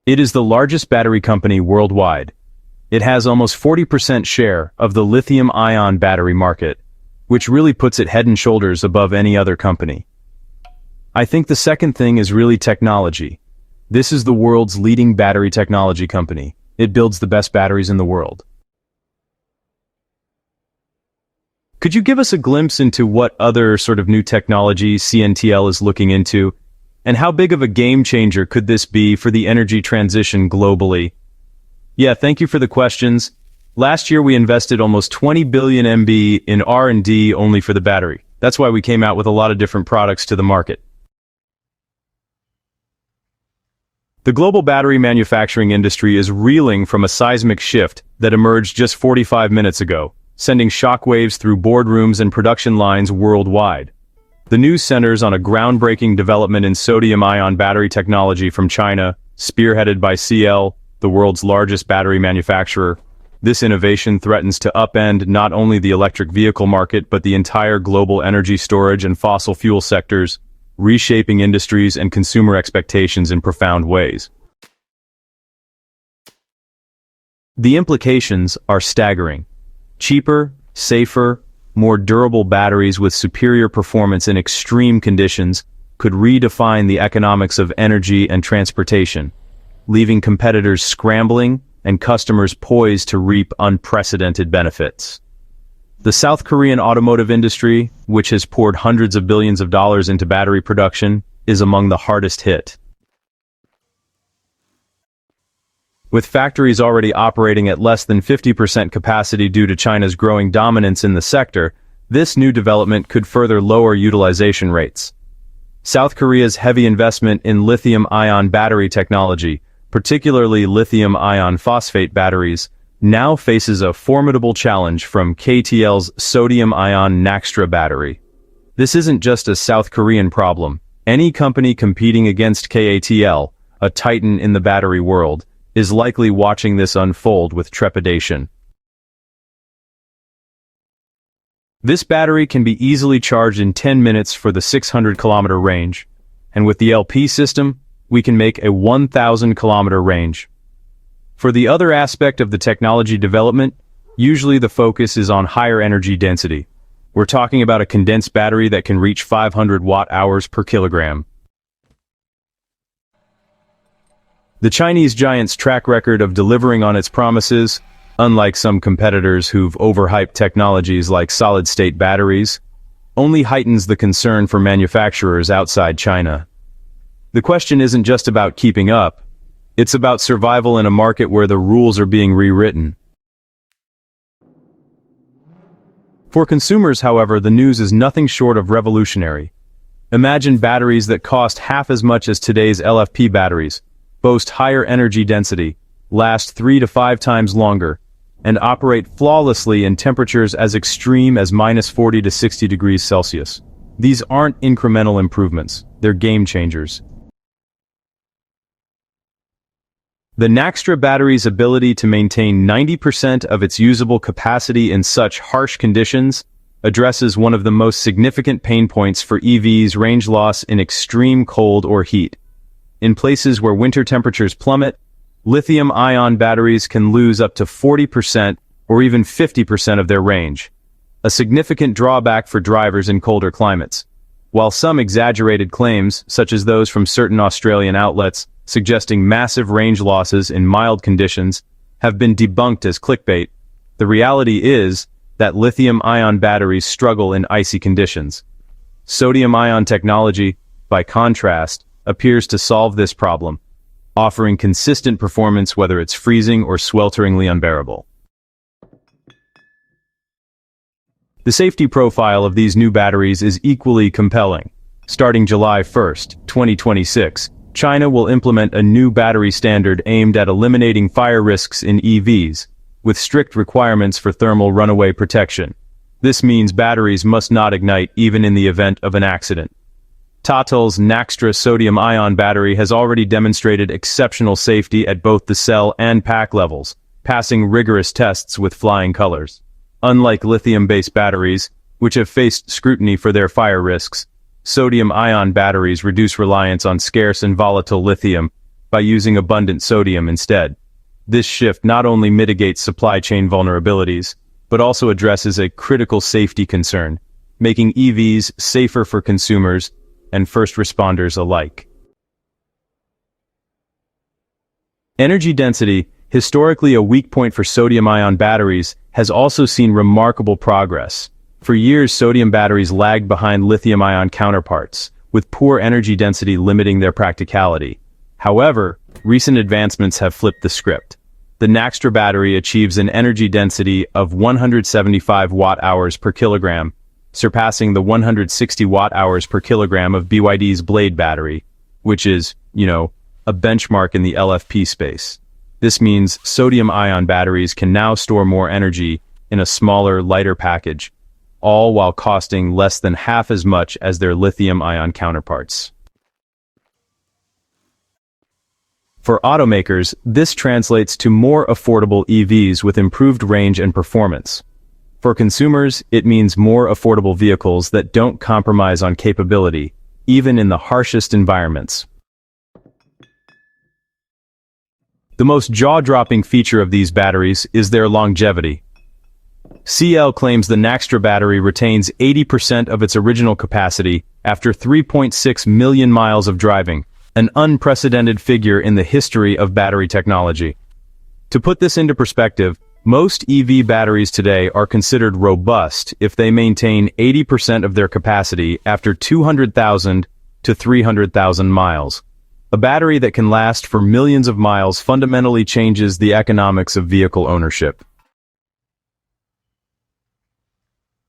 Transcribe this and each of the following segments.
It is the largest battery company worldwide. It has almost 40% share of the lithium-ion battery market, which really puts it head and shoulders above any other company. I think the second thing is really technology. This is the world's leading battery technology company. It builds the best batteries in the world. Could you give us a glimpse into what other sort of new technology CATL is looking into? And how big of a game changer could this be for the energy transition globally? Yeah, thank you for the questions. Last year we invested almost 20 billion MB in R&D only for the battery. That's why we came out with a lot of different products to the market. The global battery manufacturing industry is reeling from a seismic shift that emerged just 45 minutes ago, sending shockwaves through boardrooms and production lines worldwide. The news centers on a groundbreaking development in sodium-ion battery technology from China, spearheaded by CATL, the world's largest battery manufacturer. This innovation threatens to upend not only the electric vehicle market but the entire global energy storage and fossil fuel sectors, reshaping industries and consumer expectations in profound ways. The implications are staggering. Cheaper, safer, more durable batteries with superior performance in extreme conditions could redefine the economics of energy and transportation, leaving competitors scrambling and customers poised to reap unprecedented benefits. The South Korean automotive industry, which has poured hundreds of billions of dollars into battery production, is among the hardest hit. With factories already operating at less than 50% capacity due to China's growing dominance in the sector, this new development could further lower utilization rates. South Korea's heavy investment in lithium-ion battery technology, particularly lithium-ion phosphate batteries, now faces a formidable challenge from CATL's sodium-ion Naxtra battery. This isn't just a South Korean problem. Any company competing against CATL, a titan in the battery world, is likely watching this unfold with trepidation. This battery can be easily charged in 10 minutes for the 600-kilometer range, and with the LP system, we can make a 1,000-kilometer range. For the other aspect of the technology development, usually the focus is on higher energy density. We're talking about a condensed battery that can reach 500 watt-hours per kilogram. The Chinese giant's track record of delivering on its promises, unlike some competitors who've overhyped technologies like solid-state batteries, only heightens the concern for manufacturers outside China. The question isn't just about keeping up, it's about survival in a market where the rules are being rewritten. For consumers, however, the news is nothing short of revolutionary. Imagine batteries that cost half as much as today's LFP batteries, boast higher energy density, last 3 to 5 times longer, and operate flawlessly in temperatures as extreme as -40 to 60 degrees Celsius. These aren't incremental improvements, they're game changers. The Naxtra battery's ability to maintain 90% of its usable capacity in such harsh conditions addresses one of the most significant pain points for EVs: range loss in extreme cold or heat. In places where winter temperatures plummet, lithium-ion batteries can lose up to 40% or even 50% of their range, a significant drawback for drivers in colder climates. While some exaggerated claims, such as those from certain Australian outlets, suggesting massive range losses in mild conditions, have been debunked as clickbait, the reality is that lithium-ion batteries struggle in icy conditions. Sodium-ion technology, by contrast, appears to solve this problem, offering consistent performance whether it's freezing or swelteringly unbearable. The safety profile of these new batteries is equally compelling. Starting July 1st, 2026, China will implement a new battery standard aimed at eliminating fire risks in EVs, with strict requirements for thermal runaway protection. This means batteries must not ignite even in the event of an accident. CATL's Naxtra sodium-ion battery has already demonstrated exceptional safety at both the cell and pack levels, passing rigorous tests with flying colors. Unlike lithium-based batteries, which have faced scrutiny for their fire risks, sodium-ion batteries reduce reliance on scarce and volatile lithium, by using abundant sodium instead. This shift not only mitigates supply chain vulnerabilities, but also addresses a critical safety concern, making EVs safer for consumers and first responders alike. Energy density, historically a weak point for sodium-ion batteries, has also seen remarkable progress. For years, sodium batteries lagged behind lithium-ion counterparts, with poor energy density limiting their practicality. However, recent advancements have flipped the script. The Naxtra battery achieves an energy density of 175 watt-hours per kilogram, surpassing the 160 watt-hours per kilogram of BYD's Blade battery, which is, a benchmark in the LFP space. This means sodium-ion batteries can now store more energy in a smaller, lighter package, all while costing less than half as much as their lithium-ion counterparts. For automakers, this translates to more affordable EVs with improved range and performance. For consumers, it means more affordable vehicles that don't compromise on capability, even in the harshest environments. The most jaw-dropping feature of these batteries is their longevity. CATL claims the Naxtra battery retains 80% of its original capacity after 3.6 million miles of driving, an unprecedented figure in the history of battery technology. To put this into perspective, most EV batteries today are considered robust if they maintain 80% of their capacity after 200,000 to 300,000 miles. A battery that can last for millions of miles fundamentally changes the economics of vehicle ownership.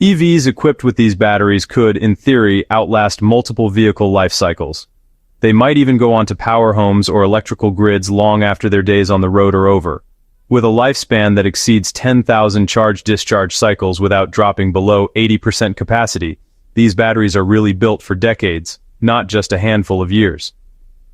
EVs equipped with these batteries could, in theory, outlast multiple vehicle life cycles. They might even go on to power homes or electrical grids long after their days on the road are over. With a lifespan that exceeds 10,000 charge-discharge cycles without dropping below 80% capacity, these batteries are really built for decades, not just a handful of years.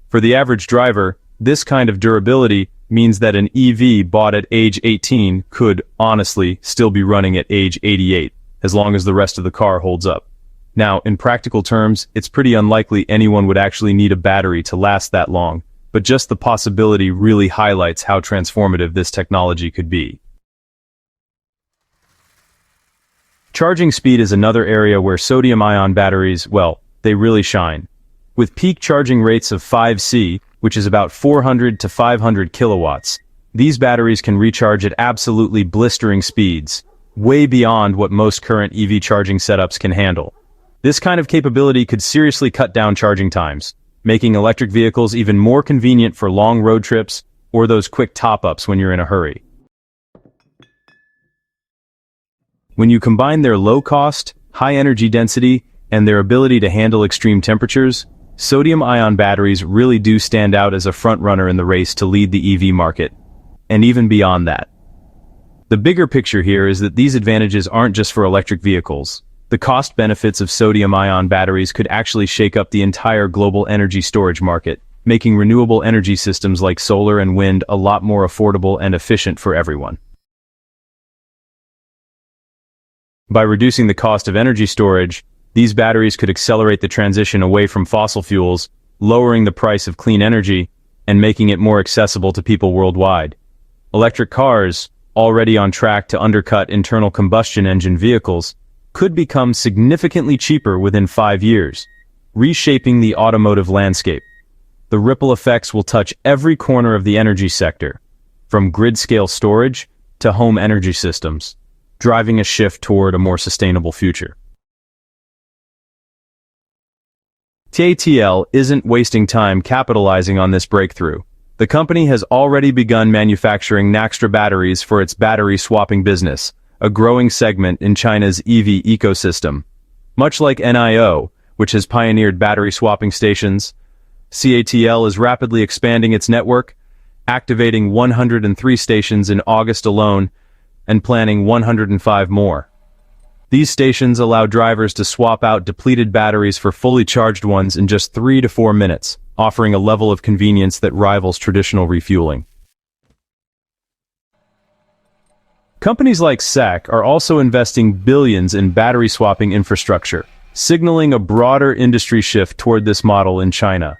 For the average driver, this kind of durability means that an EV bought at age 18 could, honestly, still be running at age 88, as long as the rest of the car holds up. Now, in practical terms, it's pretty unlikely anyone would actually need a battery to last that long, but just the possibility really highlights how transformative this technology could be. Charging speed is another area where sodium-ion batteries, they really shine. With peak charging rates of 5C, which is about 400 to 500 kilowatts, these batteries can recharge at absolutely blistering speeds, way beyond what most current EV charging setups can handle. This kind of capability could seriously cut down charging times, making electric vehicles even more convenient for long road trips or those quick top-ups when you're in a hurry. When you combine their low cost, high energy density, and their ability to handle extreme temperatures, sodium-ion batteries really do stand out as a front-runner in the race to lead the EV market, and even beyond that. The bigger picture here is that these advantages aren't just for electric vehicles. The cost benefits of sodium-ion batteries could actually shake up the entire global energy storage market, making renewable energy systems like solar and wind a lot more affordable and efficient for everyone. By reducing the cost of energy storage, these batteries could accelerate the transition away from fossil fuels, lowering the price of clean energy, and making it more accessible to people worldwide. Electric cars, already on track to undercut internal combustion engine vehicles, could become significantly cheaper within 5 years, reshaping the automotive landscape. The ripple effects will touch every corner of the energy sector, from grid-scale storage to home energy systems, driving a shift toward a more sustainable future. CATL isn't wasting time capitalizing on this breakthrough. The company has already begun manufacturing Naxtra batteries for its battery swapping business, a growing segment in China's EV ecosystem. Much like NIO, which has pioneered battery swapping stations, CATL is rapidly expanding its network, activating 103 stations in August alone, and planning 105 more. These stations allow drivers to swap out depleted batteries for fully charged ones in just 3 to 4 minutes, offering a level of convenience that rivals traditional refueling. Companies like SAC are also investing billions in battery swapping infrastructure, signaling a broader industry shift toward this model in China.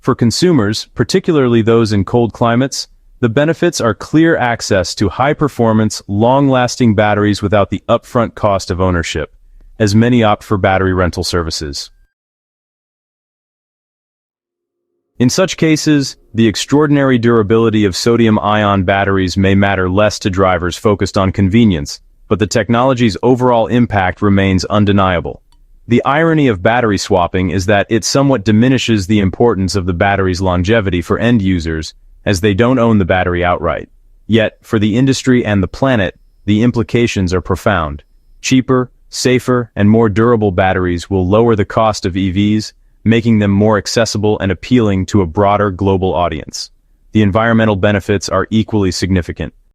For consumers, particularly those in cold climates, the benefits are clear access to high-performance, long-lasting batteries without the upfront cost of ownership, as many opt for battery rental services. In such cases, the extraordinary durability of sodium-ion batteries may matter less to drivers focused on convenience, but the technology's overall impact remains undeniable. The irony of battery swapping is that it somewhat diminishes the importance of the battery's longevity for end users, as they don't own the battery outright. Yet, for the industry and the planet, the implications are profound. Cheaper, safer, and more durable batteries will lower the cost of EVs, making them more accessible and appealing to a broader global audience. The environmental benefits are equally significant.